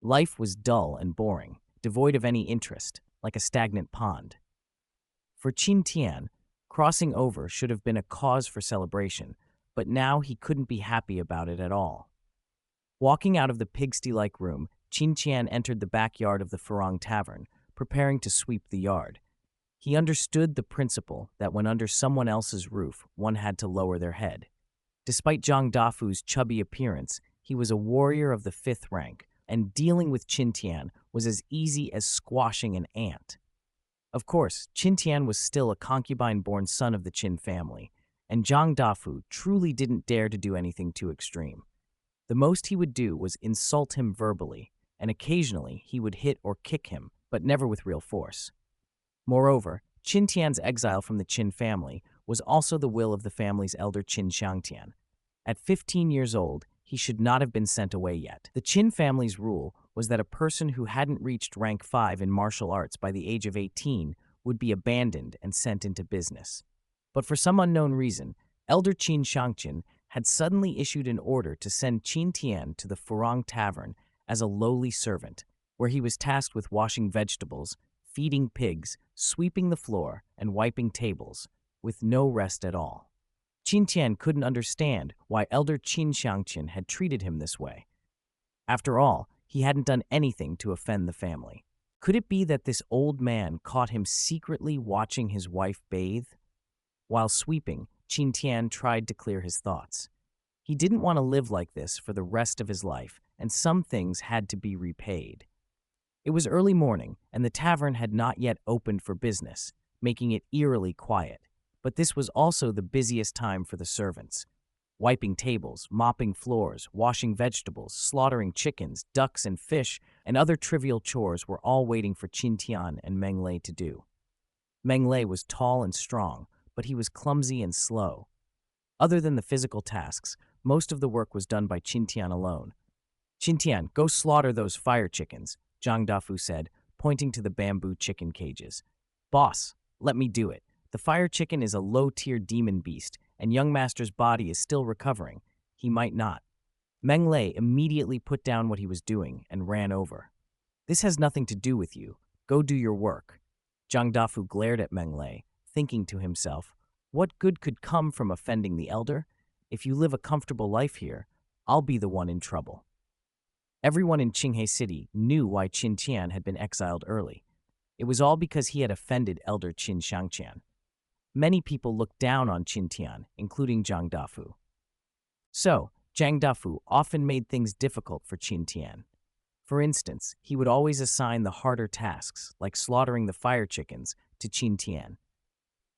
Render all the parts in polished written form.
Life was dull and boring, devoid of any interest, like a stagnant pond. For Qin Tian, crossing over should have been a cause for celebration, but now he couldn't be happy about it at all. Walking out of the pigsty-like room, Qin Tian entered the backyard of the Farang Tavern, preparing to sweep the yard. He understood the principle that when under someone else's roof, one had to lower their head. Despite Zhang Dafu's chubby appearance, he was a warrior of the fifth rank, and dealing with Qin Tian was as easy as squashing an ant. Of course, Qin Tian was still a concubine-born son of the Qin family, and Zhang Dafu truly didn't dare to do anything too extreme. The most he would do was insult him verbally, and occasionally he would hit or kick him, but never with real force. Moreover, Qin Tian's exile from the Qin family was also the will of the family's elder Qin Shangtian. At 15 years old, he should not have been sent away yet. The Qin family's rule was that a person who hadn't reached rank 5 in martial arts by the age of 18 would be abandoned and sent into business. But for some unknown reason, elder Qin Shangtian had suddenly issued an order to send Qin Tian to the Farang Tavern as a lowly servant, where he was tasked with washing vegetables, feeding pigs, sweeping the floor, and wiping tables, with no rest at all. Qin Tian couldn't understand why elder Qin Shangtian had treated him this way. After all, he hadn't done anything to offend the family. Could it be that this old man caught him secretly watching his wife bathe? While sweeping, Qin Tian tried to clear his thoughts. He didn't want to live like this for the rest of his life, and some things had to be repaid. It was early morning, and the tavern had not yet opened for business, making it eerily quiet. But this was also the busiest time for the servants. Wiping tables, mopping floors, washing vegetables, slaughtering chickens, ducks, and fish, and other trivial chores were all waiting for Qin Tian and Meng Lei to do. Meng Lei was tall and strong, but he was clumsy and slow. Other than the physical tasks, most of the work was done by Qin Tian alone. "Qin Tian, go slaughter those fire chickens," Zhang Dafu said, pointing to the bamboo chicken cages. "Boss, let me do it. The fire chicken is a low-tier demon beast, and young master's body is still recovering. He might not." Meng Lei immediately put down what he was doing and ran over. "This has nothing to do with you. Go do your work." Zhang Dafu glared at Meng Lei, thinking to himself, what good could come from offending the elder? If you live a comfortable life here, I'll be the one in trouble. Everyone in Qinghe City knew why Qin Tian had been exiled early. It was all because he had offended elder Qin Shangtian. Many people looked down on Qin Tian, including Zhang Dafu. So, Zhang Dafu often made things difficult for Qin Tian. For instance, he would always assign the harder tasks, like slaughtering the fire chickens, to Qin Tian.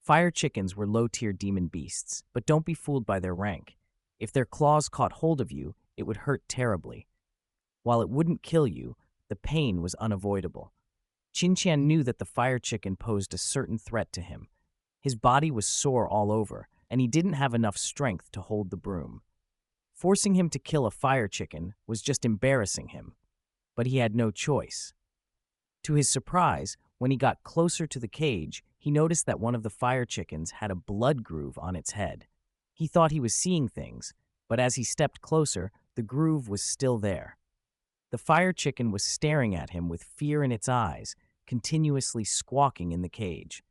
Fire chickens were low-tier demon beasts, but don't be fooled by their rank. If their claws caught hold of you, it would hurt terribly. While it wouldn't kill you, the pain was unavoidable. Qin Tian knew that the fire chicken posed a certain threat to him. His body was sore all over, and he didn't have enough strength to hold the broom. Forcing him to kill a fire chicken was just embarrassing him, but he had no choice. To his surprise, when he got closer to the cage, he noticed that one of the fire chickens had a blood groove on its head. He thought he was seeing things, but as he stepped closer, the groove was still there. The fire chicken was staring at him with fear in its eyes, continuously squawking in the cage.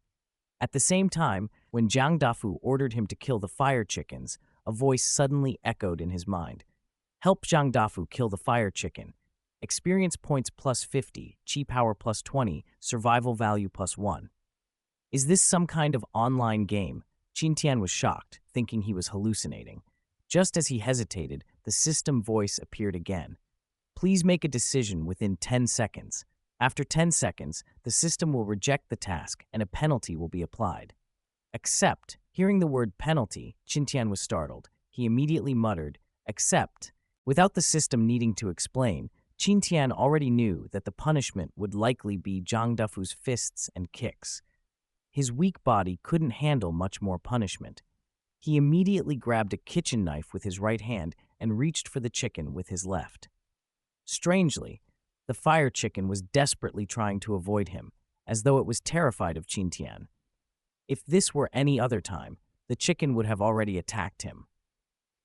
At the same time, when Zhang Dafu ordered him to kill the fire chickens, a voice suddenly echoed in his mind. "Help Zhang Dafu kill the fire chicken. Experience points plus 50, chi power plus 20, survival value plus 1. Is this some kind of online game? Qin Tian was shocked, thinking he was hallucinating. Just as he hesitated, the system voice appeared again. Please make a decision within 10 seconds. After 10 seconds, the system will reject the task and a penalty will be applied. Accept. Hearing the word penalty, Qin Tian was startled. He immediately muttered, accept. Without the system needing to explain, Qin Tian already knew that the punishment would likely be Zhang Dafu's fists and kicks. His weak body couldn't handle much more punishment. He immediately grabbed a kitchen knife with his right hand and reached for the chicken with his left. Strangely, the fire chicken was desperately trying to avoid him, as though it was terrified of Qin Tian. If this were any other time, the chicken would have already attacked him.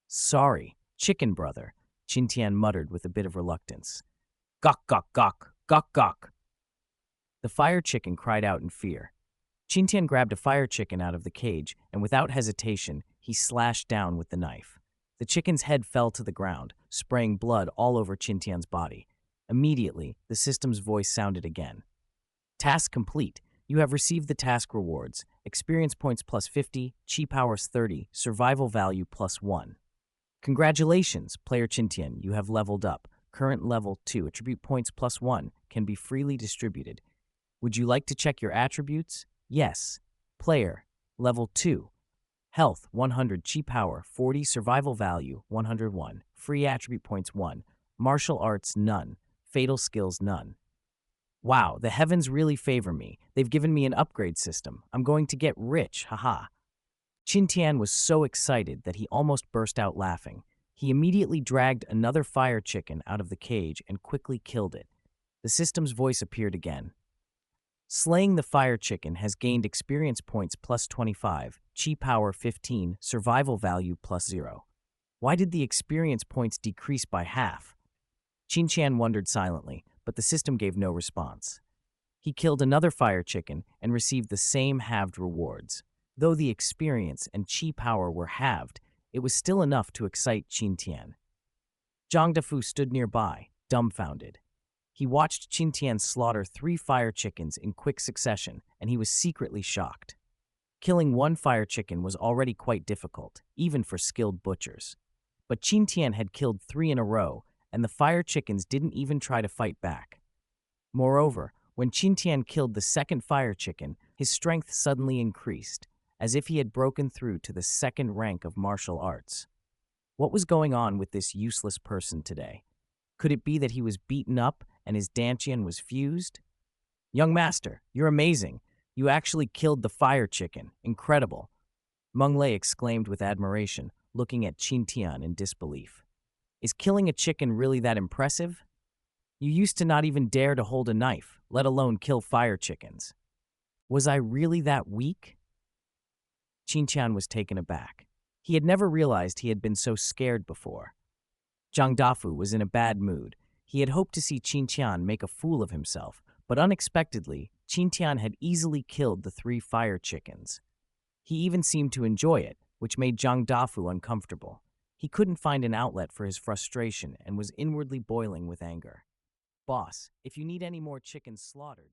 "Sorry, chicken brother," Qin Tian muttered with a bit of reluctance. Gok, gok, gok, gok, gok. The fire chicken cried out in fear. Qintian grabbed a fire chicken out of the cage, and without hesitation, he slashed down with the knife. The chicken's head fell to the ground, spraying blood all over Qintian's body. Immediately, the system's voice sounded again. Task complete. You have received the task rewards. Experience points plus 50, chi powers 30, survival value plus 1. Congratulations, player Qintian, you have leveled up. Current level 2, attribute points plus 1, can be freely distributed. Would you like to check your attributes? Yes. Player, level 2. Health, 100, chi power, 40, survival value, 101. Free attribute points 1. Martial arts, none. Fatal skills, none. Wow, the heavens really favor me. They've given me an upgrade system. I'm going to get rich, haha. Qintian was so excited that he almost burst out laughing. He immediately dragged another fire chicken out of the cage and quickly killed it. The system's voice appeared again. Slaying the fire chicken has gained experience points plus 25, chi power 15, survival value plus 0. Why did the experience points decrease by half? Qintian wondered silently, but the system gave no response. He killed another fire chicken and received the same halved rewards. Though the experience and chi power were halved, it was still enough to excite Qintian. Zhang Defu stood nearby, dumbfounded. He watched Qintian slaughter 3 fire chickens in quick succession, and he was secretly shocked. Killing one fire chicken was already quite difficult, even for skilled butchers. But Qintian had killed 3 in a row, and the fire chickens didn't even try to fight back. Moreover, when Qintian killed the second fire chicken, his strength suddenly increased, as if he had broken through to the second rank of martial arts. What was going on with this useless person today? Could it be that he was beaten up and his dantian was fused? Young master, you're amazing. You actually killed the fire chicken. Incredible. Meng Lei exclaimed with admiration, looking at Qintian in disbelief. Is killing a chicken really that impressive? You used to not even dare to hold a knife, let alone kill fire chickens. Was I really that weak? Qintian was taken aback. He had never realized he had been so scared before. Zhang Dafu was in a bad mood. He had hoped to see Qintian make a fool of himself, but unexpectedly, Qintian had easily killed the 3 fire chickens. He even seemed to enjoy it, which made Zhang Dafu uncomfortable. He couldn't find an outlet for his frustration and was inwardly boiling with anger. Boss, if you need any more chickens slaughtered,